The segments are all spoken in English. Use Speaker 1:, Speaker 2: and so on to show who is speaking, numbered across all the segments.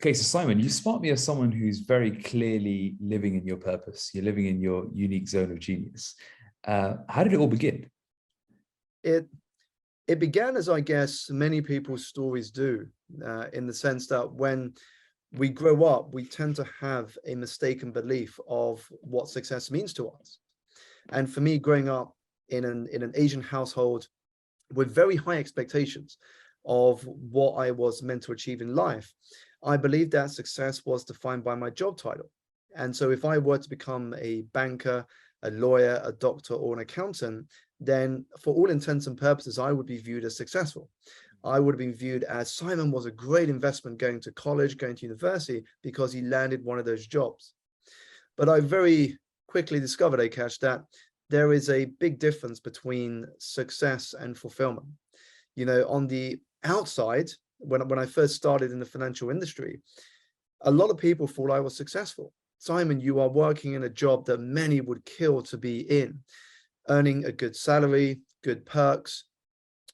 Speaker 1: Okay, so Simon, you spot me as someone who's very clearly living in your purpose. You're living in your unique zone of genius. How did it all begin?
Speaker 2: It began as I guess many people's stories do, in the sense that when we grow up, we tend to have a mistaken belief of what success means to us. And for me, growing up in an Asian household with very high expectations of what I was meant to achieve in life, I believed that success was defined by my job title. And so if I were to become a banker, a lawyer, a doctor, or an accountant, then for all intents and purposes, I would be viewed as successful. I would have been viewed as Simon was a great investment going to college, going to university, because he landed one of those jobs. But I very quickly discovered, Akash, that there is a big difference between success and fulfillment. You know, on the outside, when I first started in the financial industry, a lot of people thought I was successful. Simon, you are working in a job that many would kill to be in, earning a good salary, good perks,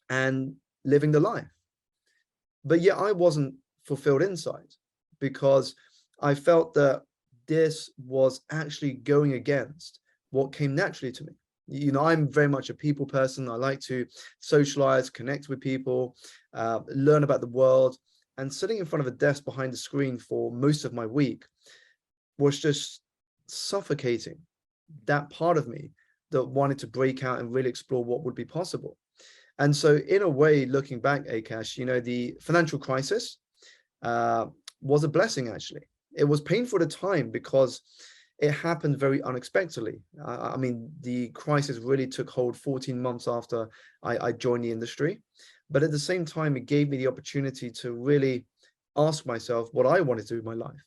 Speaker 2: and living the life. But yet I wasn't fulfilled inside, because I felt that this was actually going against what came naturally to me. You know, I'm very much a people person. I like to socialize, connect with people, learn about the world. And sitting in front of a desk behind the screen for most of my week was just suffocating that part of me that wanted to break out and really explore what would be possible. And so in a way, looking back, Akash, you know, the financial crisis was a blessing, actually. It was painful at the time because it happened very unexpectedly. I mean, the crisis really took hold 14 months after I joined the industry. But at the same time, it gave me the opportunity to really ask myself what I wanted to do with my life.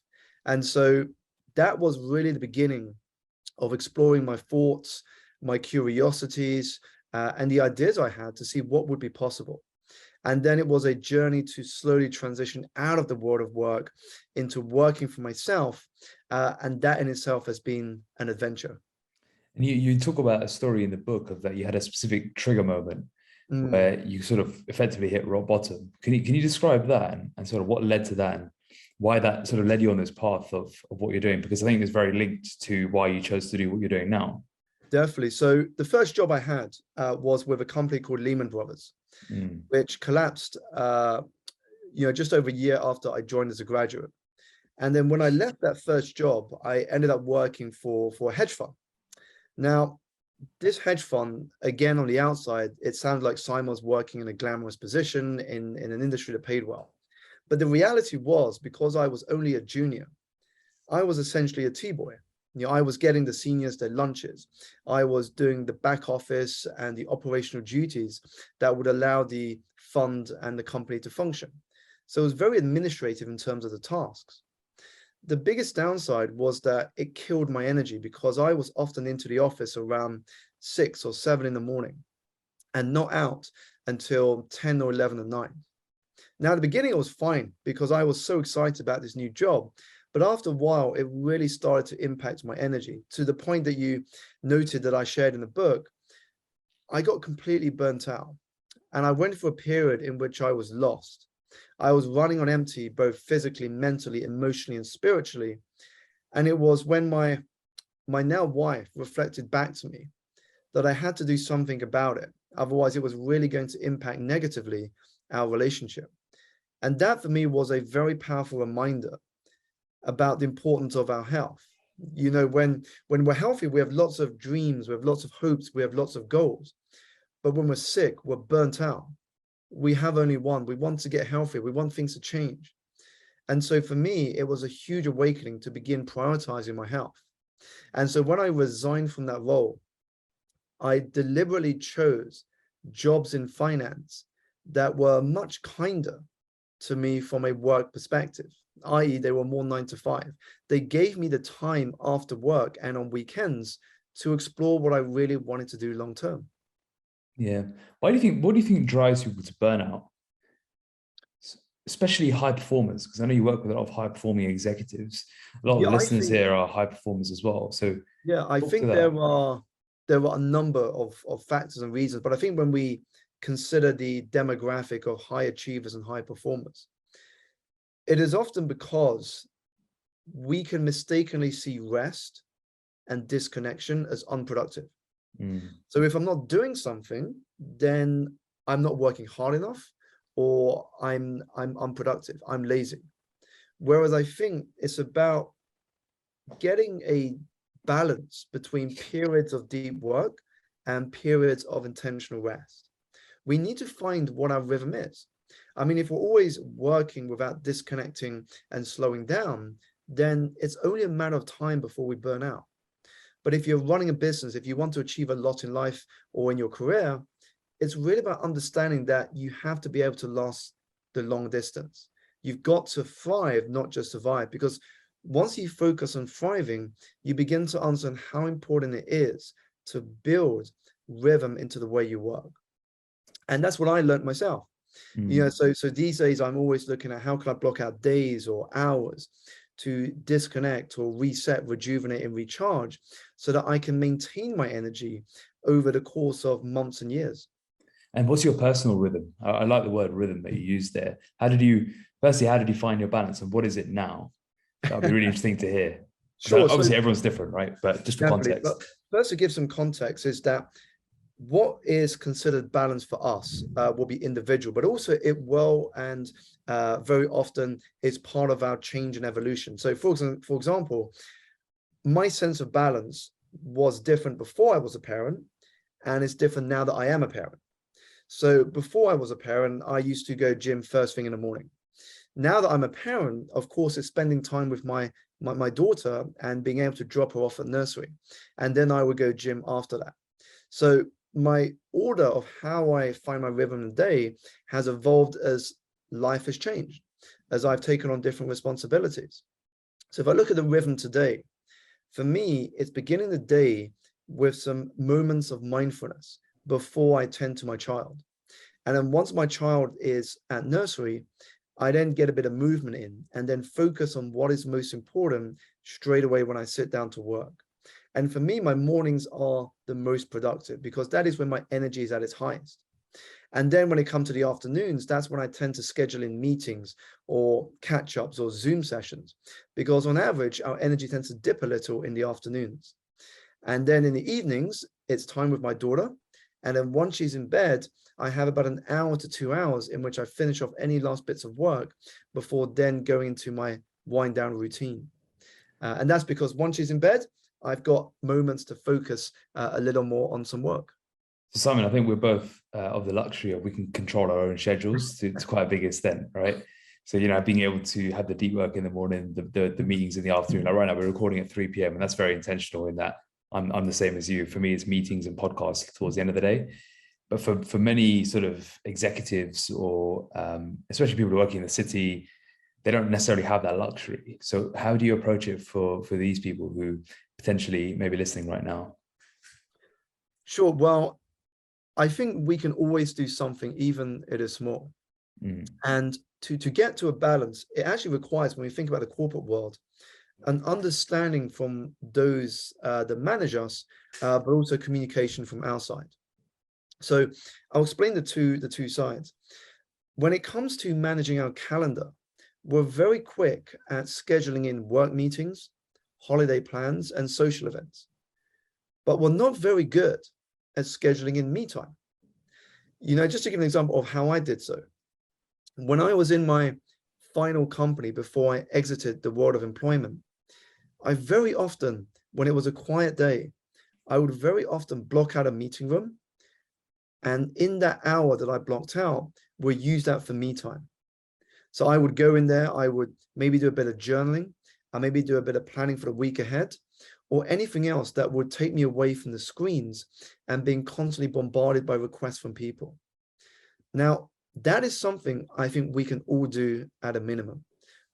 Speaker 2: And so that was really the beginning of exploring my thoughts, my curiosities, and the ideas I had to see what would be possible. And then it was a journey to slowly transition out of the world of work into working for myself. And that in itself has been an adventure.
Speaker 1: And you talk about a story in the book of that you had a specific trigger moment where you sort of effectively hit rock bottom. Can you describe that and sort of what led to that and why that sort of led you on this path of what you're doing? Because I think it's very linked to why you chose to do what you're doing now.
Speaker 2: Definitely. So the first job I had was with a company called Lehman Brothers, which collapsed, just over a year after I joined as a graduate. And then when I left that first job, I ended up working for a hedge fund. Now, this hedge fund, again, on the outside, it sounded like Simon was working in a glamorous position in an industry that paid well. But the reality was, because I was only a junior, I was essentially a T-boy. You know, I was getting the seniors their lunches. I was doing the back office and the operational duties that would allow the fund and the company to function. So it was very administrative in terms of the tasks. The biggest downside was that it killed my energy because I was often into the office around 6 or 7 in the morning and not out until 10 or 11 at night. Now, at the beginning, it was fine because I was so excited about this new job. But after a while, it really started to impact my energy to the point that you noted that I shared in the book. I got completely burnt out and I went through a period in which I was lost. I was running on empty, both physically, mentally, emotionally, and spiritually. And it was when my now wife reflected back to me that I had to do something about it. Otherwise, it was really going to impact negatively our relationship. And that for me was a very powerful reminder about the importance of our health. You know, when we're healthy, we have lots of dreams, we have lots of hopes, we have lots of goals. But when we're sick, we're burnt out. We have only one. We want to get healthy. We want things to change. And so for me, it was a huge awakening to begin prioritizing my health. And so when I resigned from that role, I deliberately chose jobs in finance that were much kinder to me from a work perspective, i.e. they were more 9 to 5. They gave me the time after work and on weekends to explore what I really wanted to do long term.
Speaker 1: Yeah. What do you think drives people to burnout? Especially high performers, because I know you work with a lot of high performing executives. A lot of the listeners here are high performers as well. So
Speaker 2: yeah, I think there are a number of factors and reasons, but I think when we consider the demographic of high achievers and high performers, It is often because we can mistakenly see rest and disconnection as unproductive. So if I'm not doing something, then I'm not working hard enough, or I'm unproductive, I'm lazy. Whereas I think it's about getting a balance between periods of deep work and periods of intentional rest. We need to find what our rhythm is. I mean, if we're always working without disconnecting and slowing down, then it's only a matter of time before we burn out. But if you're running a business, if you want to achieve a lot in life or in your career, it's really about understanding that you have to be able to last the long distance. You've got to thrive, not just survive, because once you focus on thriving, you begin to understand how important it is to build rhythm into the way you work. And that's what I learned myself. You know, so these days I'm always looking at how can I block out days or hours to disconnect or reset, rejuvenate, and recharge so that I can maintain my energy over the course of months and years.
Speaker 1: And what's your personal rhythm? I like the word rhythm that you used there. How did you find your balance, and what is it now? That would be really interesting to hear.
Speaker 2: Sure.
Speaker 1: Obviously, everyone's different, right? But just for context.
Speaker 2: But first, to give some context, is that what is considered balance for us will be individual, but also it will and very often is part of our change and evolution. So for example, my sense of balance was different before I was a parent, and it's different now that I am a parent. So before I was a parent, I used to go gym first thing in the morning. Now that I'm a parent, of course, it's spending time with my daughter and being able to drop her off at nursery. And then I would go gym after that. So my order of how I find my rhythm in the day has evolved as life has changed, as I've taken on different responsibilities. So if I look at the rhythm today, for me, it's beginning the day with some moments of mindfulness before I tend to my child. And then once my child is at nursery, I then get a bit of movement in and then focus on what is most important straight away when I sit down to work. And for me, my mornings are the most productive because that is when my energy is at its highest. And then when it comes to the afternoons, that's when I tend to schedule in meetings or catch-ups or Zoom sessions, because on average, our energy tends to dip a little in the afternoons. And then in the evenings, it's time with my daughter. And then once she's in bed, I have about an hour to 2 hours in which I finish off any last bits of work before then going into my wind down routine. And that's because once she's in bed, I've got moments to focus a little more on some work.
Speaker 1: So Simon, I think we're both of the luxury of we can control our own schedules to quite a big extent, right? So, you know, being able to have the deep work in the morning, the meetings in the afternoon. Like right now, we're recording at 3 p.m. and that's very intentional in that I'm the same as you. For me, it's meetings and podcasts towards the end of the day. But for many sort of executives or especially people who are working in the city, they don't necessarily have that luxury. So how do you approach it for these people who potentially may be listening right now?
Speaker 2: Sure. Well, I think we can always do something, even it is small. And to get to a balance, it actually requires, when we think about the corporate world, an understanding from those that manage us, but also communication from our side. So I'll explain the two sides. When it comes to managing our calendar, we're very quick at scheduling in work meetings, holiday plans, and social events. But we're not very good at scheduling in me time. You know, just to give an example of how I did so. When I was in my final company before I exited the world of employment, I very often, when it was a quiet day, I would very often block out a meeting room. And in that hour that I blocked out, we use that for me time. So I would go in there, I would maybe do a bit of journaling, I maybe do a bit of planning for the week ahead, or anything else that would take me away from the screens and being constantly bombarded by requests from people. Now, that is something I think we can all do at a minimum.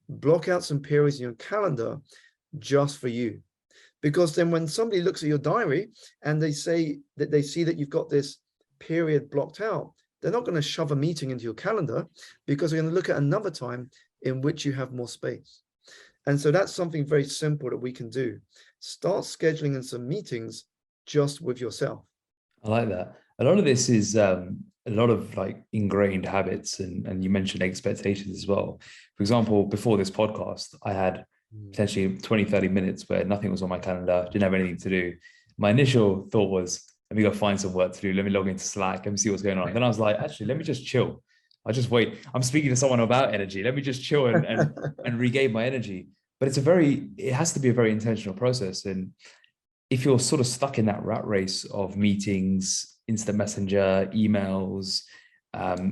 Speaker 2: Block out some periods in your calendar just for you. Because then when somebody looks at your diary and they say that they see that you've got this period blocked out, they're not going to shove a meeting into your calendar because they're going to look at another time in which you have more space. And so that's something very simple that we can do. Start scheduling in some meetings just with yourself.
Speaker 1: I like that. A lot of this is a lot of like ingrained habits, and you mentioned expectations as well. For example, before this podcast, I had potentially 20, 30 minutes where nothing was on my calendar, didn't have anything to do. My initial thought was, let me go find some work to do. Let me log into Slack. Let me see what's going on. Then I was like, actually, let me just chill. I just wait. I'm speaking to someone about energy. Let me just chill and regain my energy. But it has to be a very intentional process. And if you're sort of stuck in that rat race of meetings, instant messenger, emails,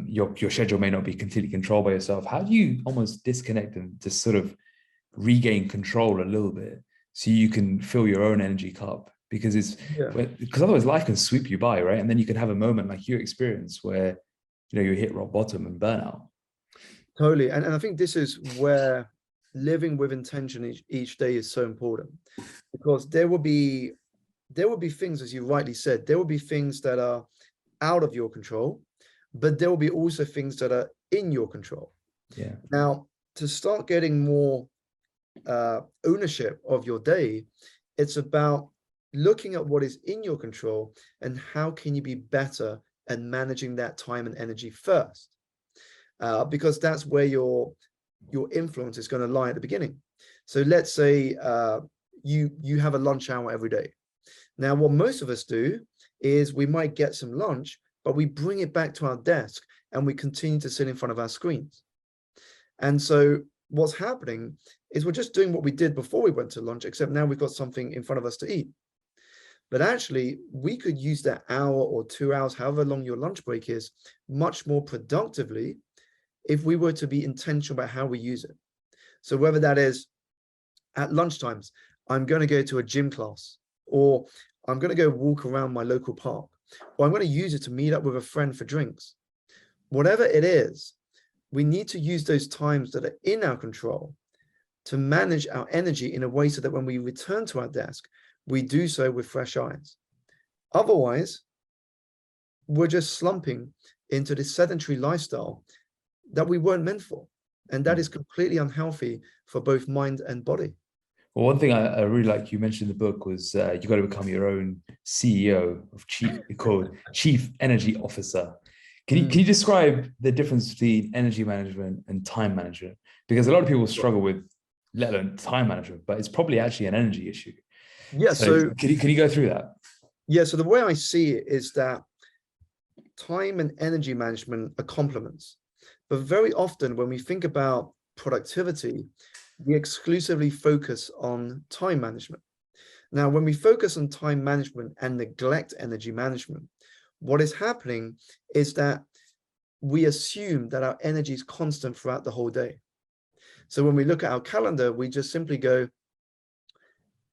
Speaker 1: your schedule may not be completely controlled by yourself. How do you almost disconnect and just sort of regain control a little bit so you can fill your own energy cup? Because otherwise life can sweep you by, right? And then you can have a moment like you experience where, you hit rock bottom and burnout.
Speaker 2: Totally. And I think this is where living with intention each day is so important, because there will be things, as you rightly said, there will be things that are out of your control, but there will be also things that are in your control.
Speaker 1: Yeah.
Speaker 2: Now, to start getting more ownership of your day, it's about looking at what is in your control and how can you be better at managing that time and energy first, because that's where your influence is going to lie at the beginning. So let's say you have a lunch hour every day. Now, what most of us do is we might get some lunch, but we bring it back to our desk and we continue to sit in front of our screens. And so what's happening is we're just doing what we did before we went to lunch, except now we've got something in front of us to eat. But actually, we could use that hour or 2 hours, however long your lunch break is, much more productively if we were to be intentional about how we use it. So whether that is at lunchtimes, I'm going to go to a gym class, or I'm going to go walk around my local park, or I'm going to use it to meet up with a friend for drinks. Whatever it is, we need to use those times that are in our control to manage our energy in a way so that when we return to our desk, we do so with fresh eyes. Otherwise, we're just slumping into this sedentary lifestyle that we weren't meant for. And that is completely unhealthy for both mind and body.
Speaker 1: Well, one thing I really like you mentioned in the book was you got to become your own CEO of Chief Energy Officer. Can you describe the difference between energy management and time management? Because a lot of people struggle with, let alone time management, but it's probably actually an energy issue.
Speaker 2: Yeah. So
Speaker 1: can you go through that?
Speaker 2: Yeah. So the way I see it is that time and energy management are complements. But very often when we think about productivity, we exclusively focus on time management. Now, when we focus on time management and neglect energy management, what is happening is that we assume that our energy is constant throughout the whole day. So when we look at our calendar, we just simply go,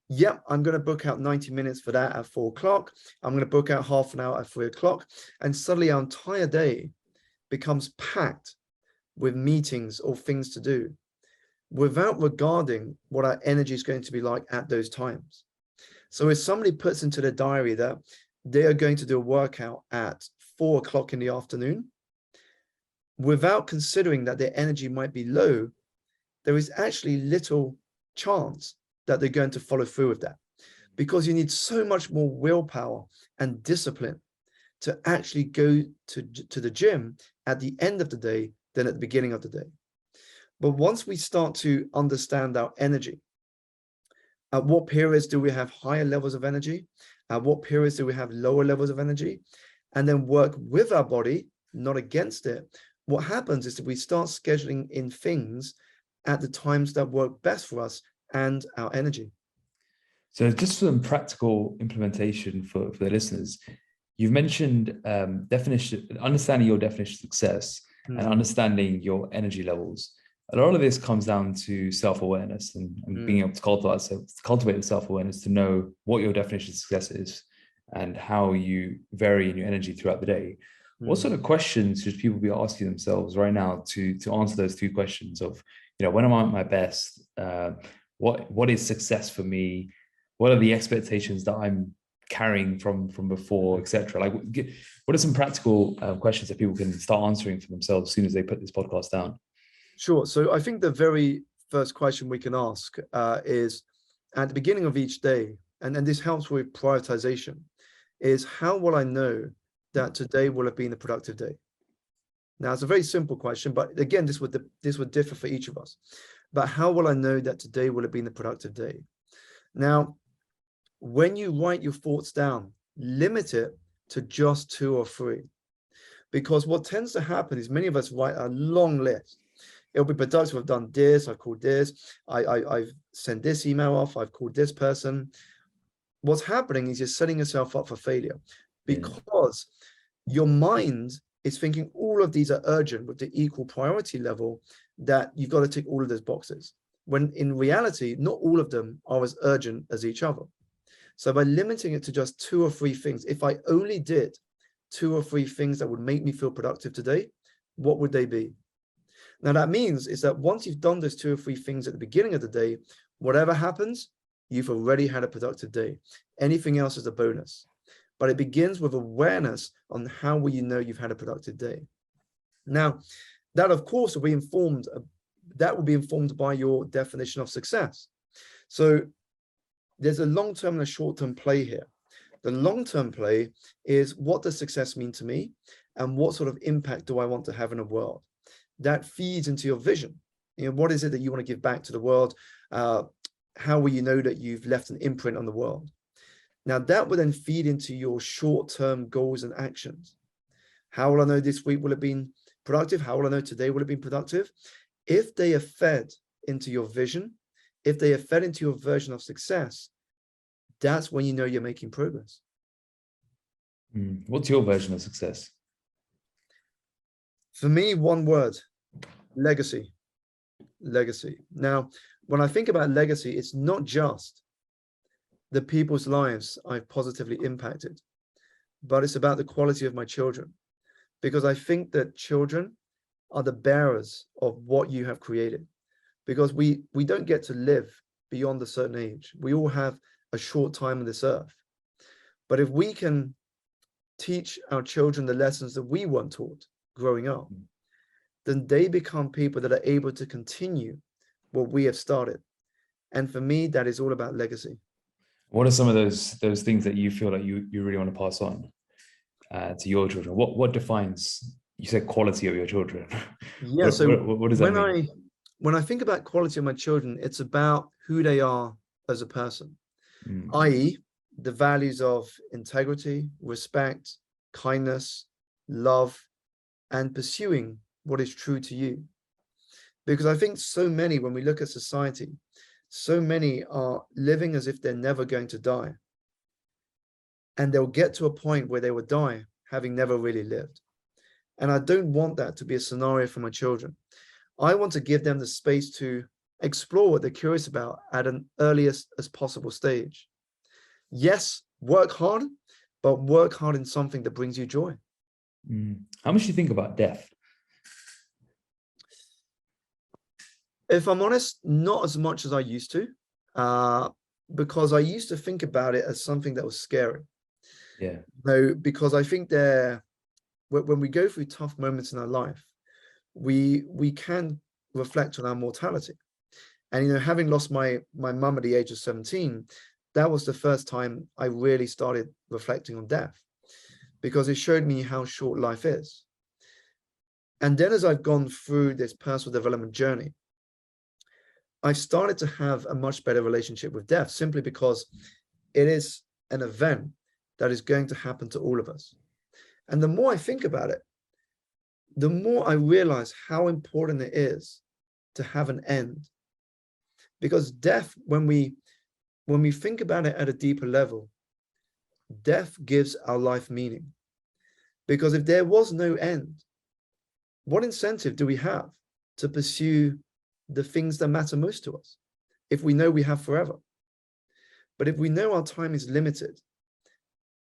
Speaker 2: yep, I'm going to book out 90 minutes for that at 4 o'clock. I'm going to book out half an hour at 3 o'clock. And suddenly our entire day becomes packed with meetings or things to do without regarding what our energy is going to be like at those times. So if somebody puts into their diary that they are going to do a workout at 4 o'clock in the afternoon, without considering that their energy might be low, there is actually little chance that they're going to follow through with that, because you need so much more willpower and discipline to actually go to the gym at the end of the day than at the beginning of the day. But once we start to understand our energy, at what periods do we have higher levels of energy? At what periods do we have lower levels of energy? And then work with our body, not against it. What happens is that we start scheduling in things at the times that work best for us and our energy.
Speaker 1: So just some practical implementation for the listeners. You've mentioned understanding your definition of success and understanding your energy levels. A lot of this comes down to self-awareness and being able to cultivate the self-awareness to know what your definition of success is and how you vary in your energy throughout the day. What sort of questions should people be asking themselves right now to answer those two questions of, when am I at my best? What is success for me? What are the expectations that I'm carrying from before, etc.? Like, what are some practical questions that people can start answering for themselves as soon as they put this podcast down?
Speaker 2: Sure. So I think the very first question we can ask is at the beginning of each day, and this helps with prioritization, is how will I know that today will have been a productive day? Now, it's a very simple question, but again, this would differ for each of us. But how will I know that today will have been a productive day? Now, when you write your thoughts down, limit it to just 2 or 3. Because what tends to happen is many of us write a long list. It'll be productive. I've done this, I've called this, I've sent this email off, I've called this person. What's happening is you're setting yourself up for failure because your mind is thinking all of these are urgent with the equal priority level, that you've got to tick all of those boxes. When in reality, not all of them are as urgent as each other. So by limiting it to just 2 or 3 things, if I only did 2 or 3 things that would make me feel productive today, what would they be? Now that means is that once you've done those 2 or 3 things at the beginning of the day, whatever happens, you've already had a productive day. Anything else is a bonus. But it begins with awareness on how will you know you've had a productive day. Now, that of course will be informed by your definition of success. So there's a long-term and a short-term play here. The long-term play is, what does success mean to me? And what sort of impact do I want to have in the world? That feeds into your vision. You know, what is it that you want to give back to the world? How will you know that you've left an imprint on the world? Now that will then feed into your short-term goals and actions. How will I know this week will have been productive? How will I know today will have been productive? If they are fed into your vision, if they are fed into your version of success, that's when you know you're making progress.
Speaker 1: What's your version of success?
Speaker 2: For me, one word: legacy. Legacy. Now, when I think about legacy, it's not just the people's lives I've positively impacted, but it's about the quality of my children. Because I think that children are the bearers of what you have created. Because we don't get to live beyond a certain age. We all have a short time on this earth. But if we can teach our children the lessons that we weren't taught growing up, then they become people that are able to continue what we have started. And for me, that is all about legacy.
Speaker 1: What are some of those things that you feel like you really want to pass on to your children? What defines, you said, quality of your children?
Speaker 2: Yeah.
Speaker 1: What does that mean?
Speaker 2: When I think about quality of my children, it's about who they are as a person, i.e., the values of integrity, respect, kindness, love, and pursuing what is true to you. Because I think so many, when we look at society, so many are living as if they're never going to die. And they'll get to a point where they will die having never really lived. And I don't want that to be a scenario for my children. I want to give them the space to explore what they're curious about at an earliest as possible stage. Yes, work hard, but work hard in something that brings you joy.
Speaker 1: How much do you think about death?
Speaker 2: If I'm honest, not as much as I used to, because I used to think about it as something that was scary.
Speaker 1: Yeah.
Speaker 2: No, because I think when we go through tough moments in our life, we can reflect on our mortality. And, you know, having lost my mum at the age of 17, that was the first time I really started reflecting on death, because it showed me how short life is. And then as I've gone through this personal development journey, I've started to have a much better relationship with death, simply because it is an event that is going to happen to all of us. And the more I think about it, the more I realize how important it is to have an end. Because death, when we think about it at a deeper level, death gives our life meaning. Because if there was no end, what incentive do we have to pursue the things that matter most to us if we know we have forever? But if we know our time is limited,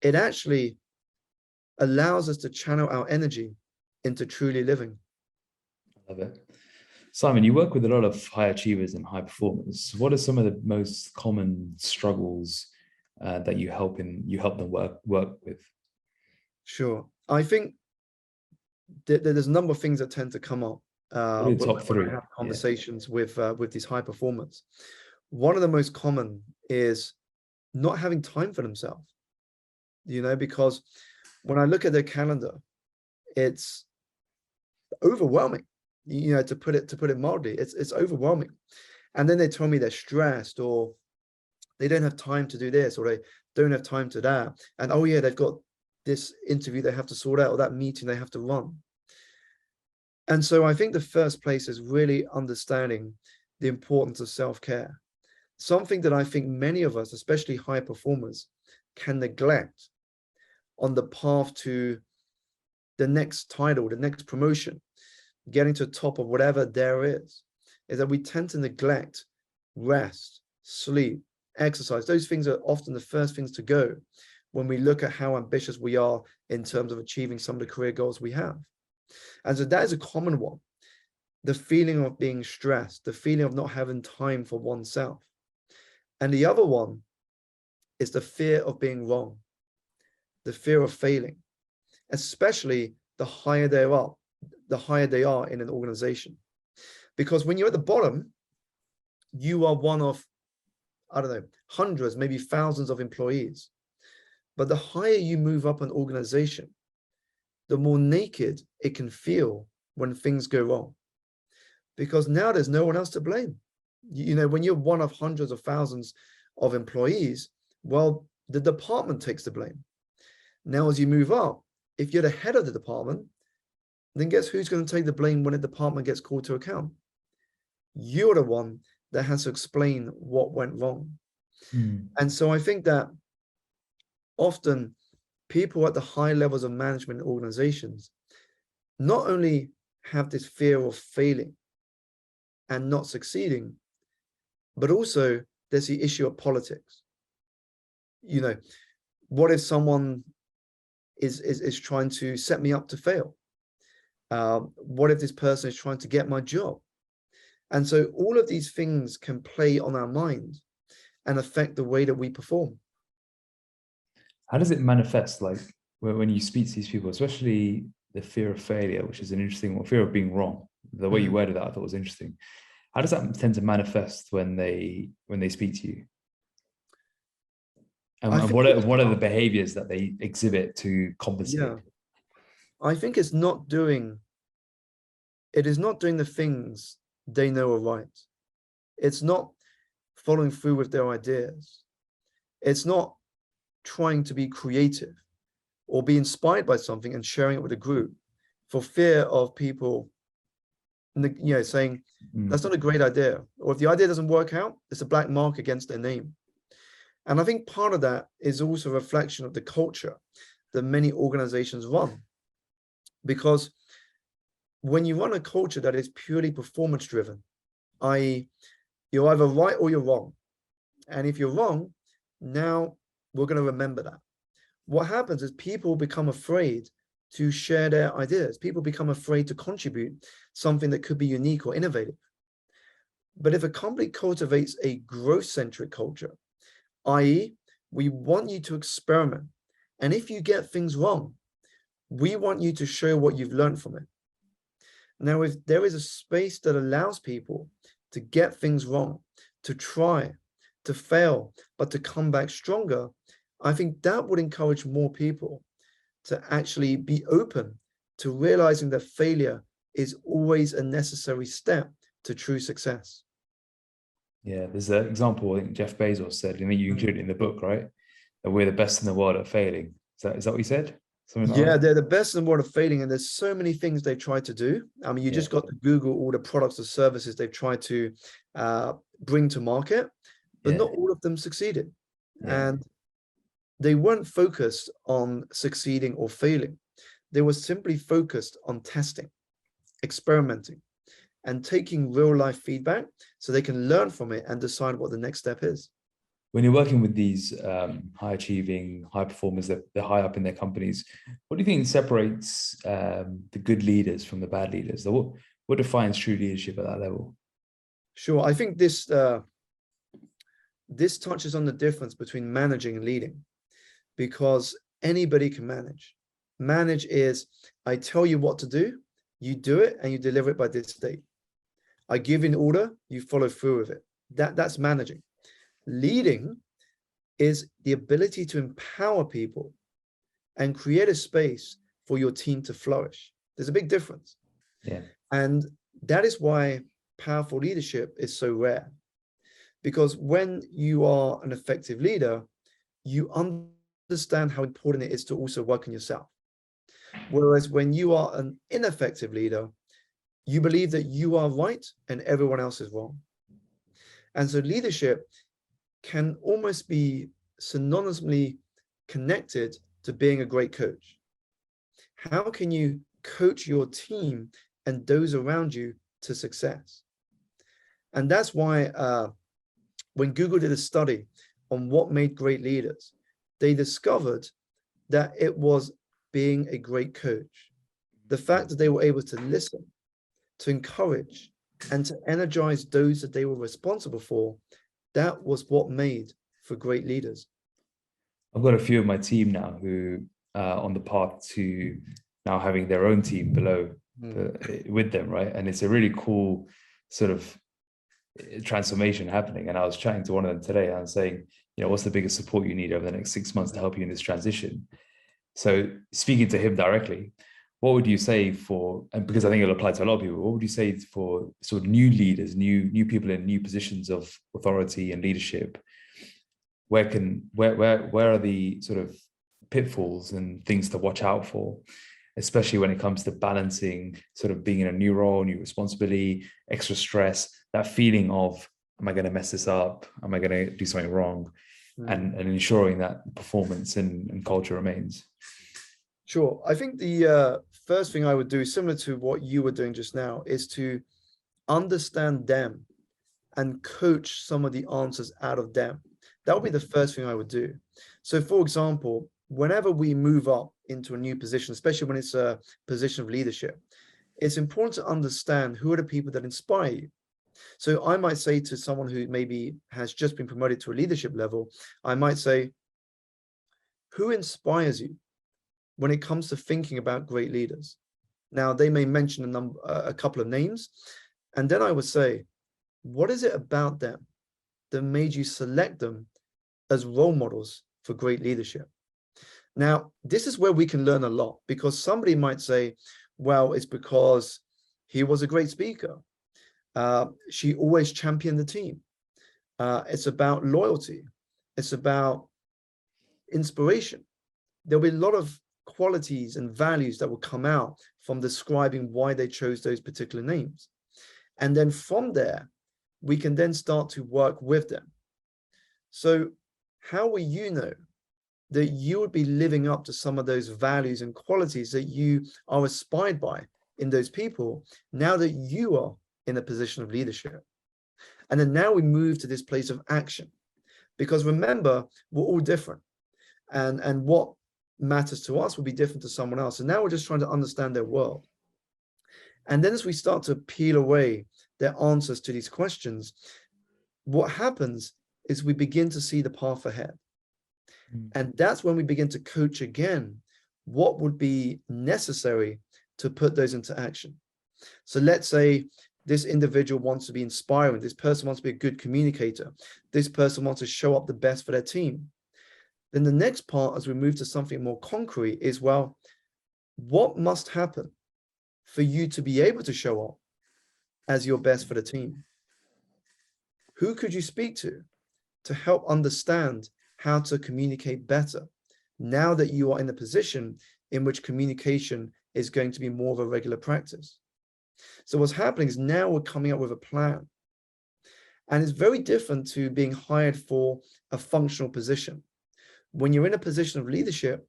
Speaker 2: it actually allows us to channel our energy into truly living.
Speaker 1: I love it. Simon, you work with a lot of high achievers and high performers. What are some of the most common struggles that you help them work with?
Speaker 2: Sure. I think that there's a number of things that tend to come up
Speaker 1: top three?
Speaker 2: when I have conversations with these high performers. One of the most common is not having time for themselves. You know, because when I look at their calendar, it's overwhelming. To put it mildly, it's overwhelming. And then they tell me they're stressed, or they don't have time to do this, or they don't have time to that. And oh yeah, they've got this interview they have to sort out, or that meeting they have to run. And so I think the first place is really understanding the importance of self-care. Something that I think many of us, especially high performers, can neglect on the path to the next title, the next promotion, getting to the top of whatever there is that we tend to neglect rest, sleep, exercise. Those things are often the first things to go when we look at how ambitious we are in terms of achieving some of the career goals we have. And so that is a common one. The feeling of being stressed, the feeling of not having time for oneself. And the other one is the fear of being wrong, the fear of failing, especially the higher they are in an organization. Because when you're at the bottom, you are one of, I don't know, hundreds, maybe thousands of employees. But the higher you move up an organization, the more naked it can feel when things go wrong. Because now there's no one else to blame. When you're one of hundreds of thousands of employees, well, the department takes the blame. Now, as you move up, if you're the head of the department, then guess who's going to take the blame when a department gets called to account? You're the one that has to explain what went wrong. And so I think that often people at the high levels of management in organizations not only have this fear of failing and not succeeding, but also there's the issue of politics. What if someone is trying to set me up to fail? What if this person is trying to get my job? And so all of these things can play on our mind and affect the way that we perform.
Speaker 1: How does it manifest, like when you speak to these people, especially the fear of failure, which is an interesting one, fear of being wrong? The way you worded that, I thought was interesting. How does that tend to manifest when they speak to you? And what are the behaviors that they exhibit to compensate?
Speaker 2: Yeah. I think it is not doing the things they know are right. It's not following through with their ideas. It's not trying to be creative or be inspired by something and sharing it with a group for fear of people saying that's not a great idea, or if the idea doesn't work out, it's a black mark against their name. And I think part of that is also a reflection of the culture that many organizations run. Because when you run a culture that is purely performance driven, i.e., you're either right or you're wrong. And if you're wrong, now we're going to remember that. What happens is people become afraid to share their ideas. People become afraid to contribute something that could be unique or innovative. But if a company cultivates a growth-centric culture, i.e., we want you to experiment, and if you get things wrong, we want you to show what you've learned from it. Now, if there is a space that allows people to get things wrong, to try, to fail, but to come back stronger, I think that would encourage more people to actually be open to realizing that failure is always a necessary step to true success.
Speaker 1: Yeah, there's an example I think Jeff Bezos said, and you include it in the book, right? That we're the best in the world at failing. Is that what he said? Something like that?
Speaker 2: They're the best in the world of failing, and there's so many things they try to do. I mean, you just got to Google all the products or services they've tried to bring to market, but not all of them succeeded. And they weren't focused on succeeding or failing. They were simply focused on testing, experimenting, and taking real life feedback so they can learn from it and decide what the next step is.
Speaker 1: When you're working with these high achieving, high performers that they're high up in their companies, what do you think separates the good leaders from the bad leaders? What defines true leadership at that level?
Speaker 2: Sure. I think this touches on the difference between managing and leading, because anybody can manage. Manage is, I tell you what to do, you do it, and you deliver it by this date. I give an order, you follow through with it. That's managing. Leading is the ability to empower people and create a space for your team to flourish. There's a big difference.
Speaker 1: Yeah.
Speaker 2: And that is why powerful leadership is so rare. Because when you are an effective leader, you understand how important it is to also work on yourself. Whereas when you are an ineffective leader, you believe that you are right and everyone else is wrong. And so leadership can almost be synonymously connected to being a great coach. How can you coach your team and those around you to success? And that's why when Google did a study on what made great leaders, they discovered that it was being a great coach. The fact that they were able to listen, to encourage, and to energize those that they were responsible for, that was what made for great leaders.
Speaker 1: I've got a few of my team now who are on the path to now having their own team below with them, right? And it's a really cool sort of transformation happening. And I was chatting to one of them today and saying, what's the biggest support you need over the next 6 months to help you in this transition? So speaking to him directly, what would you say and because I think it'll apply to a lot of people, what would you say for sort of new leaders, new people in new positions of authority and leadership? Where are the sort of pitfalls and things to watch out for, especially when it comes to balancing sort of being in a new role, new responsibility, extra stress, that feeling of, am I going to mess this up? Am I going to do something wrong? And ensuring that performance and culture remains.
Speaker 2: Sure. I think the first thing I would do, similar to what you were doing just now, is to understand them and coach some of the answers out of them. That would be the first thing I would do. So, for example, whenever we move up into a new position, especially when it's a position of leadership, it's important to understand who are the people that inspire you. So I might say to someone who maybe has just been promoted to a leadership level, I might say, who inspires you when it comes to thinking about great leaders? Now, they may mention a couple of names, and then I would say, what is it about them that made you select them as role models for great leadership? Now, this is where we can learn a lot, because somebody might say, well, it's because he was a great speaker. She always championed the team. It's about loyalty. It's about inspiration. There'll be a lot of qualities and values that will come out from describing why they chose those particular names. And then from there, we can then start to work with them. So how will you know that you would be living up to some of those values and qualities that you are inspired by in those people now that you are in a position of leadership? And then now we move to this place of action, because remember, we're all different, and what matters to us will be different to someone else. And now we're just trying to understand their world. And then as we start to peel away their answers to these questions, what happens is we begin to see the path ahead. And that's when we begin to coach again what would be necessary to put those into action. So let's say this individual wants to be inspiring. This person wants to be a good communicator. This person wants to show up the best for their team. Then the next part, as we move to something more concrete, is, well, what must happen for you to be able to show up as your best for the team? Who could you speak to help understand how to communicate better now that you are in a position in which communication is going to be more of a regular practice? So what's happening is now we're coming up with a plan. And it's very different to being hired for a functional position. When you're in a position of leadership,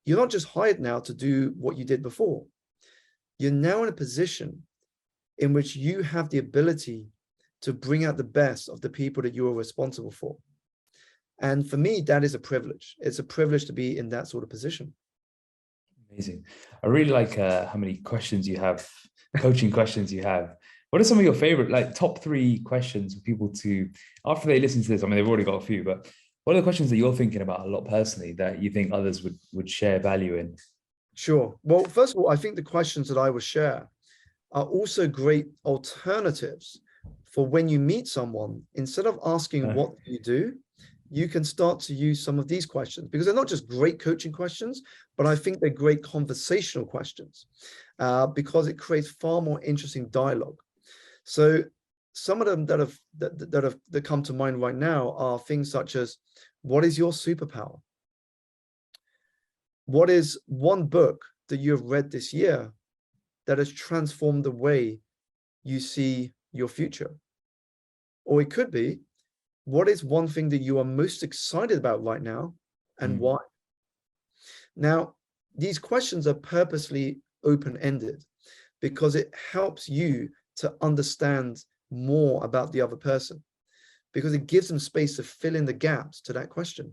Speaker 2: you're not just hired now to do what you did before. You're now in a position in which you have the ability to bring out the best of the people that you are responsible for. And for me, that is a privilege. It's a privilege to be in that sort of position.
Speaker 1: Amazing. I really like how many questions you have, coaching questions you have. What are some of your favorite, like top 3 questions for people to, after they listen to this? I mean, they've already got a few, but what are the questions that you're thinking about a lot personally that you think others would share value in?
Speaker 2: Sure. Well, first of all, I think the questions that I will share are also great alternatives for when you meet someone. Instead of asking what do you do, you can start to use some of these questions, because they're not just great coaching questions, but I think they're great conversational questions, because it creates far more interesting dialogue. So some of them that come to mind right now are things such as, what is your superpower? What is one book that you have read this year that has transformed the way you see your future? Or it could be, what is one thing that you are most excited about right now, and why? Now, these questions are purposely open-ended because it helps you to understand more about the other person, because it gives them space to fill in the gaps to that question.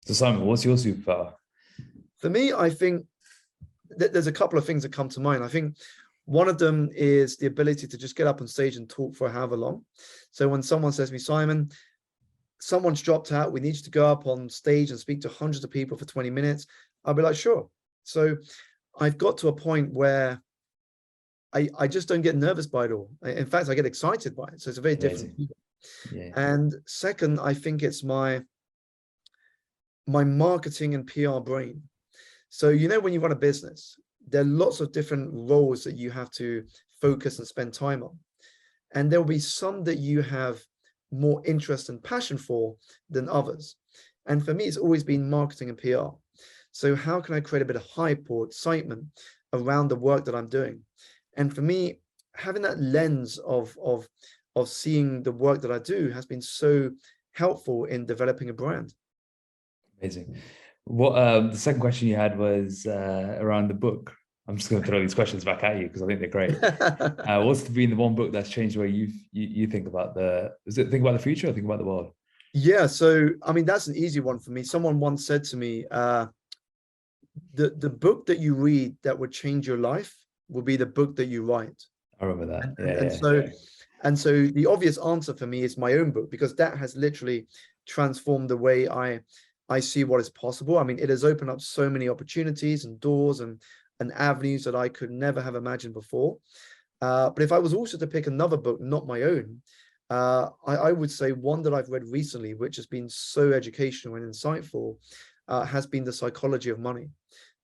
Speaker 1: So Simon, what's your superpower?
Speaker 2: For me, I think that there's a couple of things that come to mind. I think one of them is the ability to just get up on stage and talk for however long. So when someone says to me, Simon, someone's dropped out, we need you to go up on stage and speak to hundreds of people for 20 minutes, I'll be like, sure. So I've got to a point where I just don't get nervous by it all. In fact, I get excited by it. So it's a very different feeling.
Speaker 1: Yeah.
Speaker 2: And second, I think it's my marketing and PR brain. So, you know, when you run a business, there are lots of different roles that you have to focus and spend time on. And there will be some that you have more interest and passion for than others. And for me, it's always been marketing and PR. So how can I create a bit of hype or excitement around the work that I'm doing? And for me, having that lens of seeing the work that I do has been so helpful in developing a brand.
Speaker 1: Amazing. What the second question you had was around the book. I'm just going to throw these questions back at you because I think they're great. What's been the one book that's changed the way you think about think about the future or think about the world?
Speaker 2: Yeah, so I mean, that's an easy one for me. Someone once said to me, the book that you read that would change your life will be the book that you write.
Speaker 1: I remember that.
Speaker 2: And so the obvious answer for me is my own book, because that has literally transformed the way I see what is possible. I mean, it has opened up so many opportunities and doors and avenues that I could never have imagined before. But if I was also to pick another book, not my own, I would say one that I've read recently, which has been so educational and insightful, has been The Psychology of Money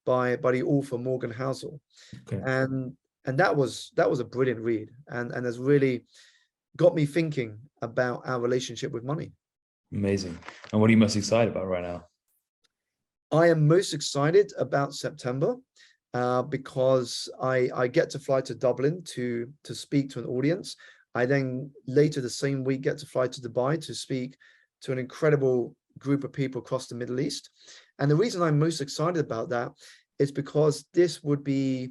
Speaker 2: by the author Morgan Housel.
Speaker 1: Okay.
Speaker 2: And that was a brilliant read, and has really got me thinking about our relationship with money.
Speaker 1: Amazing. And what are you most excited about right now?
Speaker 2: I am most excited about September because I get to fly to Dublin to speak to an audience. I then later the same week get to fly to Dubai to speak to an incredible group of people across the Middle East. And the reason I'm most excited about that is because this would be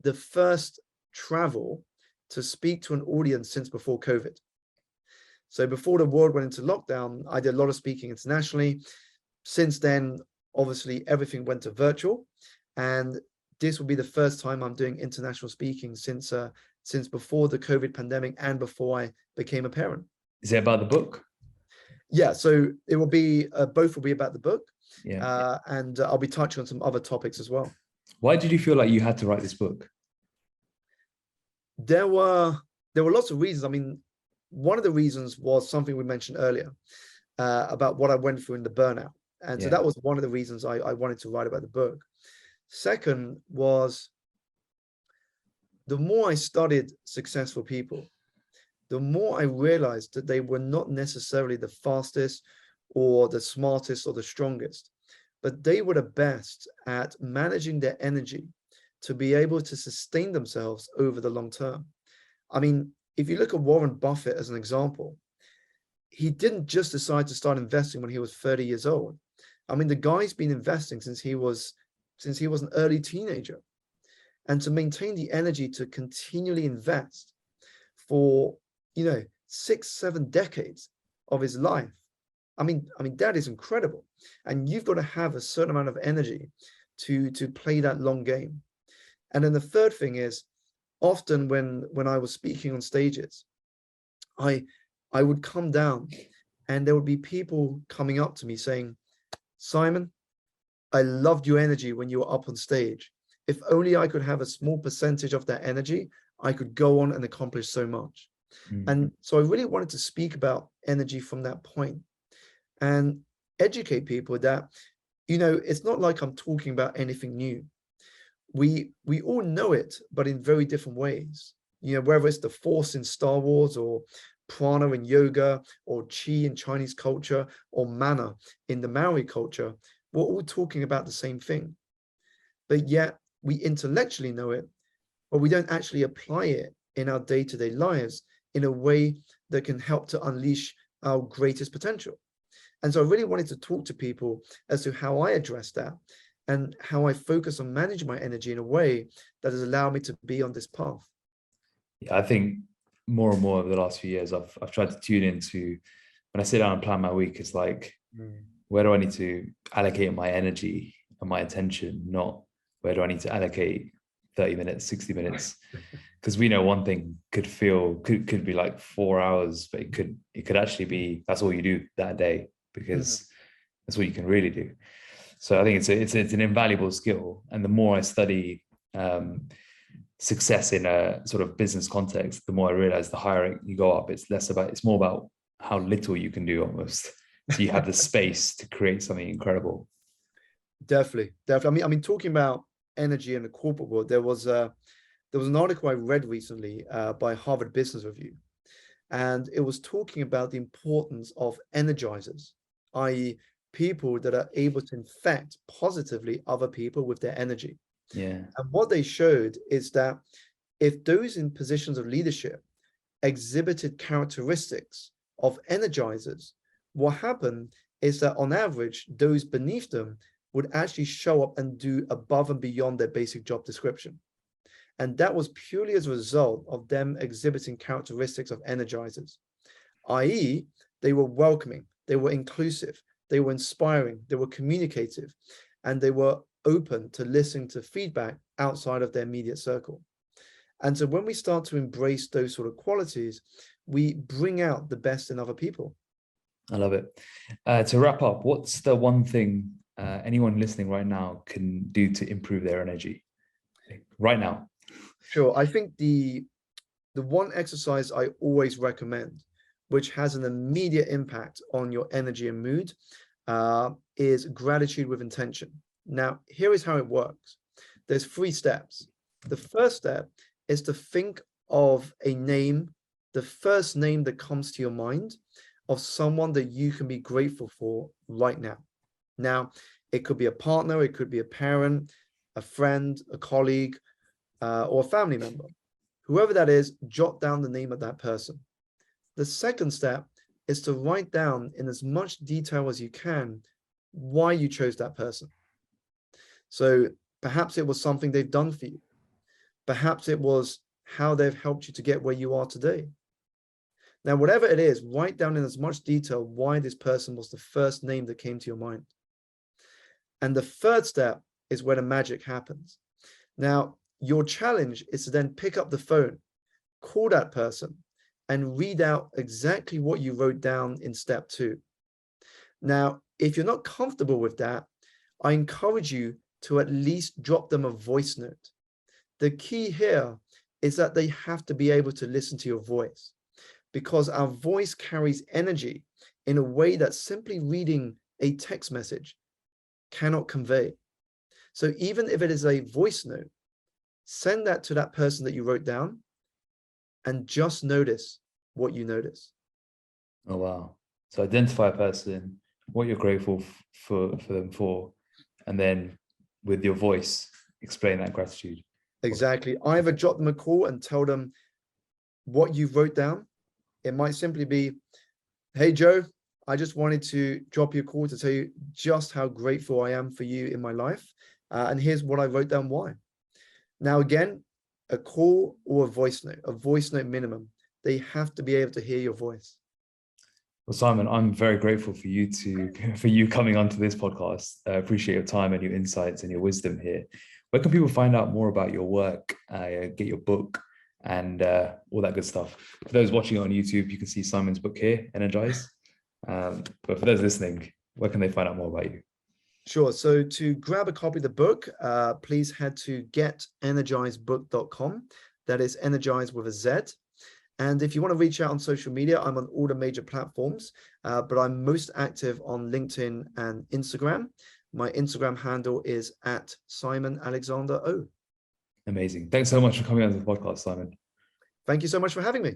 Speaker 2: the first travel to speak to an audience since before COVID. So before the world went into lockdown, I did a lot of speaking internationally. Since then, obviously, everything went to virtual. And this will be the first time I'm doing international speaking since before the COVID pandemic and before I became a parent.
Speaker 1: Is it about the book?
Speaker 2: Yeah, so it will be, both will be about the book.
Speaker 1: Yeah.
Speaker 2: And I'll be touching on some other topics as well.
Speaker 1: Why did you feel like you had to write this book?
Speaker 2: There were lots of reasons. I mean, one of the reasons was something we mentioned earlier about what I went through in the burnout. And so that was one of the reasons I wanted to write about the book. Second was, the more I studied successful people, the more I realized that they were not necessarily the fastest or the smartest or the strongest, but they were the best at managing their energy to be able to sustain themselves over the long term. I mean, if you look at Warren Buffett as an example, he didn't just decide to start investing when he was 30 years old. I mean, the guy's been investing since he was an early teenager. And to maintain the energy to continually invest for, 6-7 decades of his life, I mean, that is incredible. And you've got to have a certain amount of energy to play that long game. And then the third thing is, often when I was speaking on stages, I would come down and there would be people coming up to me saying, Simon, I loved your energy when you were up on stage. If only I could have a small percentage of that energy, I could go on and accomplish so much. Mm-hmm. And so I really wanted to speak about energy from that point. And educate people that, it's not like I'm talking about anything new. We all know it, but in very different ways. Whether it's the Force in Star Wars, or prana in yoga, or chi in Chinese culture, or mana in the Maori culture, we're all talking about the same thing. But yet we intellectually know it, but we don't actually apply it in our day-to-day lives in a way that can help to unleash our greatest potential. And so I really wanted to talk to people as to how I address that and how I focus on managing my energy in a way that has allowed me to be on this path.
Speaker 1: Yeah, I think more and more over the last few years, I've tried to tune into, when I sit down and plan my week, it's like, where do I need to allocate my energy and my attention, not where do I need to allocate 30 minutes, 60 minutes? Because we know one thing could be like 4 hours, but it could actually be, that's all you do that day, because that's what you can really do. So I think it's an invaluable skill. And the more I study success in a sort of business context, the more I realize the higher you go up, it's more about how little you can do almost. So you have the space to create something incredible.
Speaker 2: Definitely. I mean, talking about energy in the corporate world, there was an article I read recently by Harvard Business Review, and it was talking about the importance of energizers, i.e., people that are able to infect positively other people with their energy.
Speaker 1: Yeah.
Speaker 2: And what they showed is that if those in positions of leadership exhibited characteristics of energizers, what happened is that on average, those beneath them would actually show up and do above and beyond their basic job description. And that was purely as a result of them exhibiting characteristics of energizers, i.e., they were welcoming, they were inclusive, they were inspiring, they were communicative, and they were open to listening to feedback outside of their immediate circle. And so when we start to embrace those sort of qualities, we bring out the best in other people.
Speaker 1: I love it. To wrap up, what's the one thing anyone listening right now can do to improve their energy right now?
Speaker 2: Sure. I think the one exercise I always recommend, which has an immediate impact on your energy and mood, is gratitude with intention. Now, here is how it works. There's 3 steps. The first step is to think of a name, the first name that comes to your mind, of someone that you can be grateful for right now. Now, it could be a partner, it could be a parent, a friend, a colleague, or a family member. Whoever that is, jot down the name of that person. The second step is to write down in as much detail as you can why you chose that person. So perhaps it was something they've done for you. Perhaps it was how they've helped you to get where you are today. Now, whatever it is, write down in as much detail why this person was the first name that came to your mind. And the third step is where the magic happens. Now, your challenge is to then pick up the phone, call that person, and read out exactly what you wrote down in step 2. Now, if you're not comfortable with that, I encourage you to at least drop them a voice note. The key here is that they have to be able to listen to your voice, because our voice carries energy in a way that simply reading a text message cannot convey. So even if it is a voice note, send that to that person that you wrote down and just notice what you notice.
Speaker 1: Oh, wow. So identify a person, what you're grateful for them for, and then with your voice, explain that gratitude.
Speaker 2: Exactly. Either jot them a call and tell them what you wrote down. It might simply be, hey, Joe, I just wanted to drop you a call to tell you just how grateful I am for you in my life. And here's what I wrote down why. Now, again, a call or a voice note minimum. They have to be able to hear your voice.
Speaker 1: Well, Simon, I'm very grateful for you coming onto this podcast. I appreciate your time and your insights and your wisdom here. Where can people find out more about your work, get your book, and all that good stuff? For those watching on YouTube, you can see Simon's book here, Energize. But for those listening, where can they find out more about you?
Speaker 2: Sure. So to grab a copy of the book, please head to getenergizebook.com. That is Energize with a Z. And if you want to reach out on social media, I'm on all the major platforms, but I'm most active on LinkedIn and Instagram. My Instagram handle is at Simon Alexander O.
Speaker 1: Amazing. Thanks so much for coming on to the podcast, Simon.
Speaker 2: Thank you so much for having me.